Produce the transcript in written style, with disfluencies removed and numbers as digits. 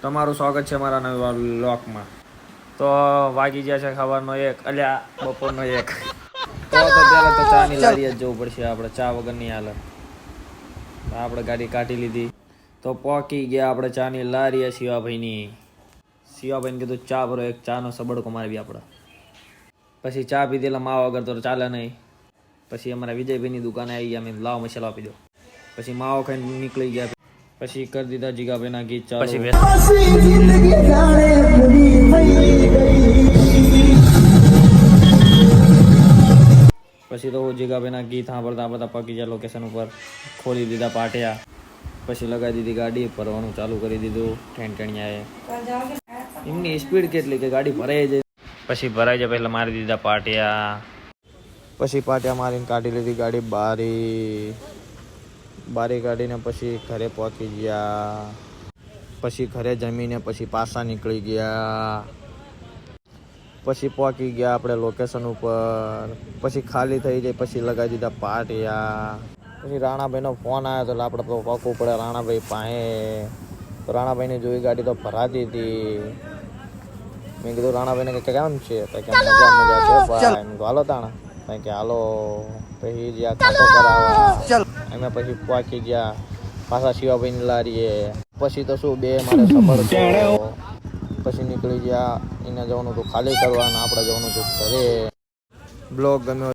તમારું સ્વાગત છે મારા નવા વ્લોગમાં. તો વાગી ગયા છે સવારનો 1 અલ્યા બપોરનો 1. તો ત્યારે તો ચાની લારીએ જ જવું પડશે આપણે, ચા વગરની હાલે. આપણે ગાડી કાઢી લીધી તો પહોંચી ગયા આપણે ચાની લારીએ શિવાભાઈની. શિવાભાઈને કીધું ચા ભરો, એક ચાનો સબડકો મારવી આપણે. પછી ચા પીધેલા માવા વગર તો ચાલે નહીં. પછી અમારા વિજયભાઈની દુકાને આવી ગયા, અમે લાવ મસાલો આપી દો. પછી માવો ખાઈને નીકળી ગયા. પછી કરી દીધા જીગાભાઈના ગીત ચાલુ. પછી તો જીગાભાઈના ગીત સાંભળતા બધા પગી ગયા લોકેશન ઉપર. ખોલી દીધા પાટિયા. પછી લગાવી દીધી ગાડી, ભરવાનું ચાલુ કરી દીધું ઠેણઠેણિયાએ. એમની સ્પીડ કેટલી કે ગાડી ભરાઈ જાય. પછી ભરાઈ જાય પહેલાં મારી દીધા પાટિયા. પછી પાટિયા મારીને કાઢી લીધી ગાડી બારી કાઢીને પછી ઘરે પહોંચી ગયા. પછી ઘરે જમીને પછી પાછા નીકળી ગયા. પછી પહોંચી ગયા આપણે લોકેશન ઉપર. પછી ખાલી થઈ જાય પછી લગાવી દીધા પાટિયા. પછી રાણાભાઈનો ફોન આવ્યો તો આપણે તો પાકવું પડે રાણાભાઈ પાસે. તો રાણાભાઈને જોઈ ગાડી તો ભરાતી હતી. મેં કીધું રાણાભાઈને કે કેમ છે? કે મજા છે ભાઈ. હાલો તાણા કે હાલો. પછી જ્યાં ખાતો કરાવવા અમે પછી પહોંચી ગયા પાછા શિવાભાઈની લારીએ. પછી તો શું બે મારે સફળ. પછી નીકળી ગયા. એને જવાનું હતું ખાલી કરવાના, આપણે જવાનું હતું ઘરે. બ્લોગ ગમ્યો